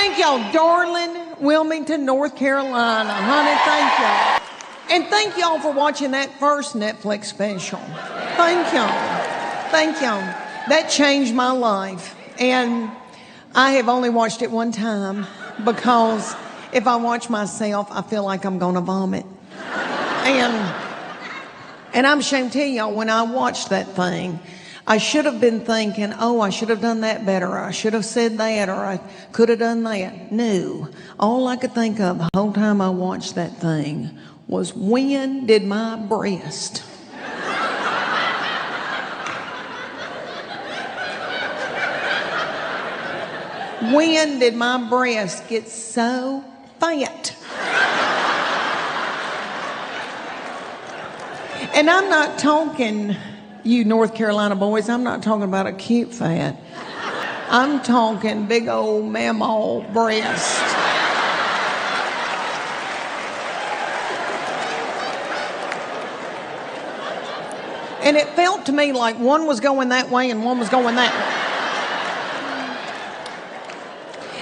thank y'all, darling Wilmington, North Carolina. Honey, thank y'all. And thank y'all for watching that first Netflix special. Thank y'all. Thank y'all. That changed my life. And I have only watched it one time because if I watch myself, I feel like I'm going to vomit. And I'm ashamed to tell y'all, when I watched that thing, I should have been thinking, oh, I should have done that better, or I should have said that, or I could have done that. No. All I could think of the whole time I watched that thing was, when did my breast get so fat? And I'm not talking, you North Carolina boys, I'm not talking about a cute fat. I'm talking big old mammal breast. And it felt to me like one was going that way and one was going that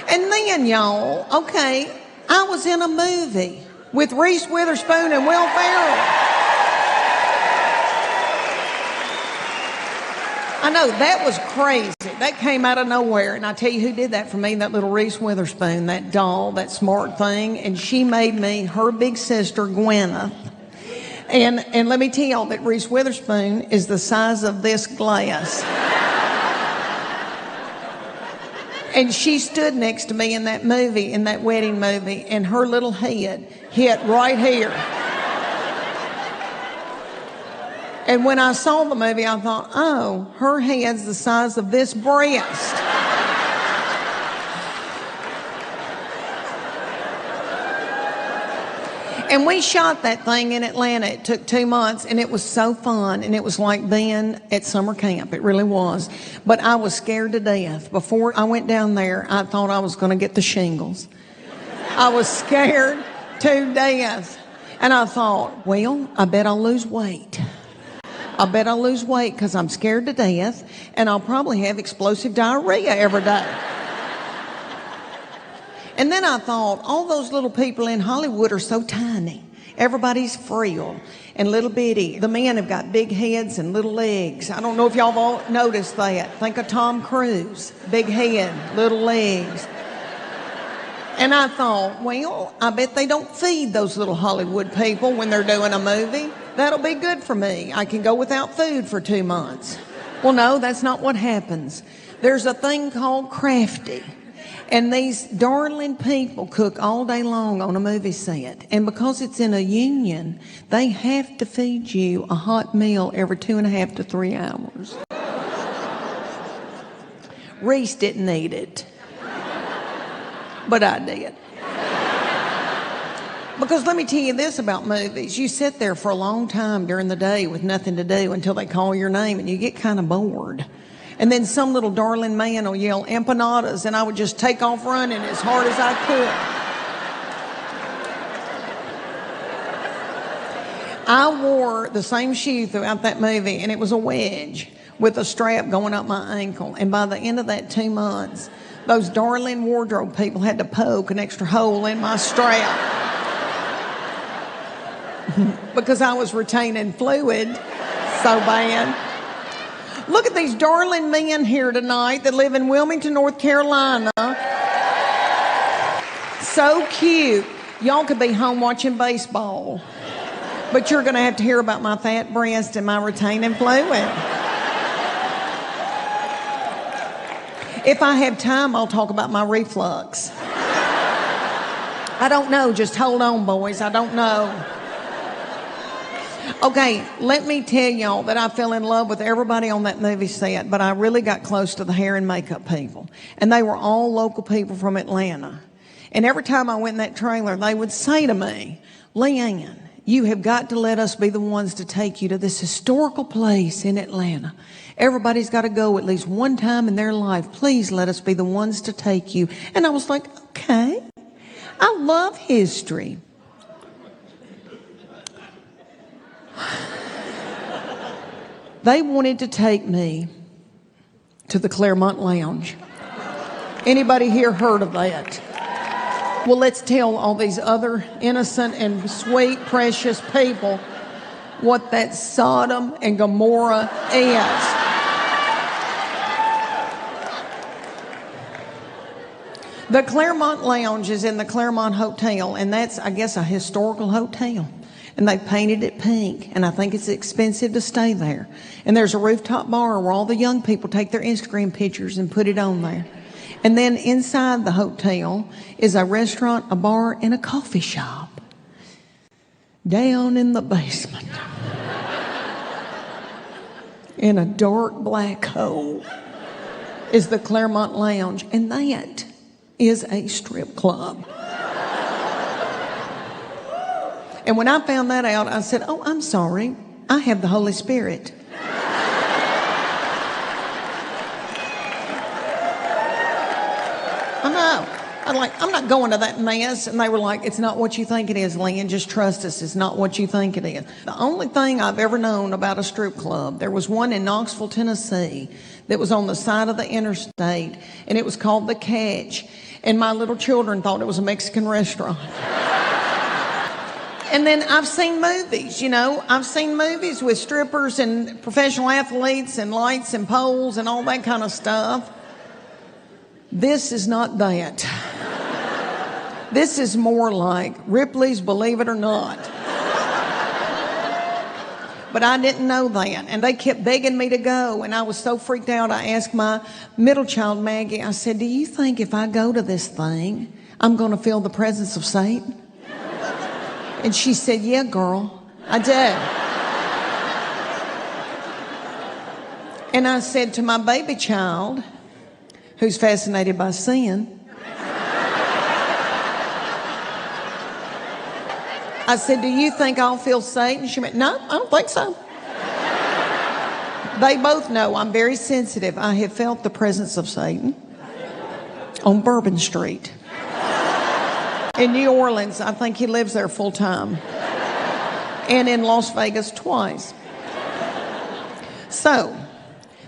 way. And then, y'all, okay, I was in a movie with Reese Witherspoon and Will Ferrell. I know, that was crazy. That came out of nowhere. And I tell you who did that for me, that little Reese Witherspoon, that doll, that smart thing. And she made me her big sister, Gwyneth. And let me tell y'all that Reese Witherspoon is the size of this glass. And she stood next to me in that movie, in that wedding movie, and her little head hit right here. And when I saw the movie, I thought, oh, her head's the size of this breast. And we shot that thing in Atlanta. It took 2 months, and it was so fun, and it was like being at summer camp. It really was. But I was scared to death. Before I went down there, I thought I was going to get the shingles. I was scared to death. And I thought, well, I bet I'll lose weight. I bet I'll lose weight because I'm scared to death, and I'll probably have explosive diarrhea every day. And then I thought, all those little people in Hollywood are so tiny. Everybody's frail and little bitty. The men have got big heads and little legs. I don't know if y'all have all noticed that. Think of Tom Cruise. Big head, little legs. And I thought, well, I bet they don't feed those little Hollywood people when they're doing a movie. That'll be good for me. I can go without food for 2 months. Well, no, that's not what happens. There's a thing called Crafty. And these darling people cook all day long on a movie set. And because it's in a union, they have to feed you a hot meal every 2.5 to 3 hours. Reese didn't eat it. But I did. Because let me tell you this about movies. You sit there for a long time during the day with nothing to do until they call your name, and you get kind of bored. And then some little darling man will yell empanadas, and I would just take off running as hard as I could. I wore the same shoe throughout that movie, and it was a wedge with a strap going up my ankle. And by the end of that 2 months, those darling wardrobe people had to poke an extra hole in my strap because I was retaining fluid so bad. Look at these darling men here tonight that live in Wilmington, North Carolina. So cute. Y'all could be home watching baseball, but you're going to have to hear about my fat breast and my retaining fluid. If I have time, I'll talk about my reflux. I don't know. Just hold on, boys. I don't know. Okay, let me tell y'all that I fell in love with everybody on that movie set, but I really got close to the hair and makeup people. And they were all local people from Atlanta. And every time I went in that trailer, they would say to me, Leanne, you have got to let us be the ones to take you to this historical place in Atlanta. Everybody's got to go at least one time in their life. Please let us be the ones to take you. And I was like, okay, I love history. They wanted to take me to the Claremont Lounge. Anybody here heard of that? Well, let's tell all these other innocent and sweet, precious people what that Sodom and Gomorrah is. The Claremont Lounge is in the Claremont Hotel, and that's, I guess, a historical hotel. And they painted it pink, and I think it's expensive to stay there. And there's a rooftop bar where all the young people take their Instagram pictures and put it on there. And then inside the hotel is a restaurant, a bar, and a coffee shop. Down in the basement, in a dark black hole, is the Claremont Lounge, and that is a strip club. And when I found that out, I said, "Oh, I'm sorry. I have the Holy Spirit." I know. I'm not going to that mess. And they were like, "It's not what you think it is, Leanny. Just trust us. It's not what you think it is." The only thing I've ever known about a strip club, there was one in Knoxville, Tennessee, that was on the side of the interstate, and it was called The Catch. And my little children thought it was a Mexican restaurant. And then I've seen movies, I've seen movies with strippers and professional athletes and lights and poles and all that kind of stuff. This is not that. This is more like Ripley's Believe It or Not. But I didn't know that, and they kept begging me to go, and I was so freaked out. I asked my middle child, Maggie, I said, "Do you think if I go to this thing, I'm going to feel the presence of Satan?" And she said, "Yeah, girl, I do." And I said to my baby child, who's fascinated by sin, I said, "Do you think I'll feel Satan?" She went, "No, I don't think so." They both know I'm very sensitive. I have felt the presence of Satan on Bourbon Street. In New Orleans, I think he lives there full time. And in Las Vegas twice. So,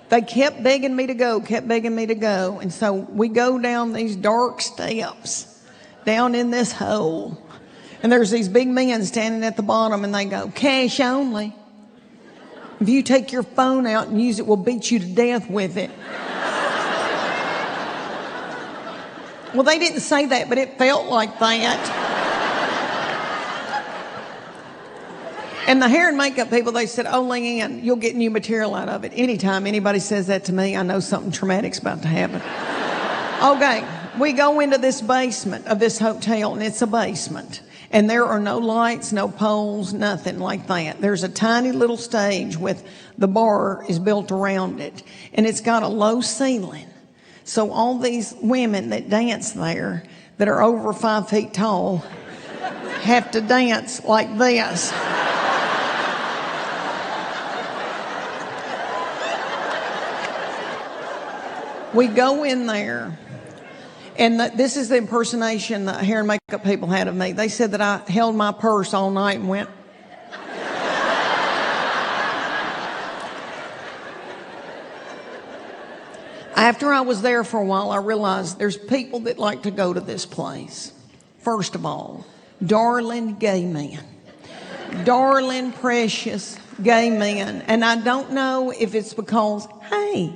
they kept begging me to go. And so we go down these dark steps, down in this hole. And there's these big men standing at the bottom, and they go, "Cash only. If you take your phone out and use it, we'll beat you to death with it." Well, they didn't say that, but it felt like that. And the hair and makeup people, they said, "Oh, Leanne, you'll get new material out of it." Anytime anybody says that to me, I know something traumatic's about to happen. Okay, we go into this basement of this hotel, and it's a basement. And there are no lights, no poles, nothing like that. There's a tiny little stage with the bar is built around it. And it's got a low ceiling. So all these women that dance there that are over 5 feet tall have to dance like this. We go in there, and this is the impersonation the hair and makeup people had of me. They said that I held my purse all night and went. After I was there for a while, I realized there's people that like to go to this place. First of all, darling gay men. Darling, precious gay men. And I don't know if it's because, hey,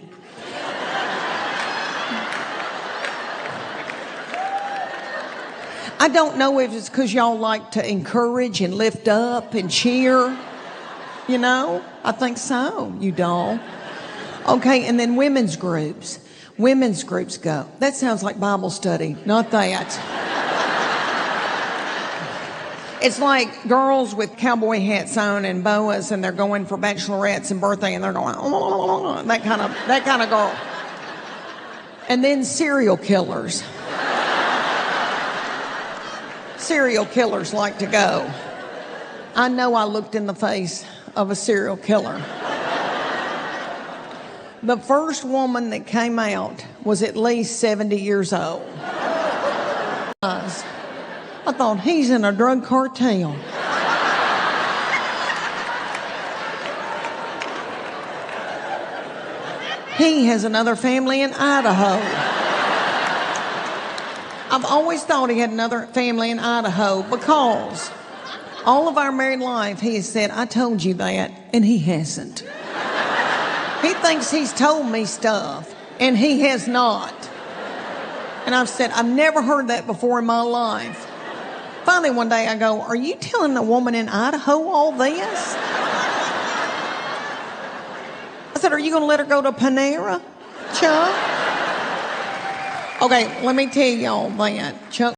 I don't know if it's because y'all like to encourage and lift up and cheer. I think so, you doll. Okay, and then women's groups. Women's groups go. That sounds like Bible study, not that. It's like girls with cowboy hats on and boas, and they're going for bachelorettes and birthday, and they're going, oh, that kind of girl. And then serial killers. Serial killers like to go. I know I looked in the face of a serial killer. The first woman that came out was at least 70 years old. I thought, he's in a drug cartel. He has another family in Idaho. I've always thought he had another family in Idaho because all of our married life he has said, I told you that, and he hasn't. He thinks he's told me stuff, and he has not. And I've said, I've never heard that before in my life. Finally, one day I go, are you telling a woman in Idaho all this? I said, are you going to let her go to Panera, Chuck? Okay, let me tell y'all that. Chuck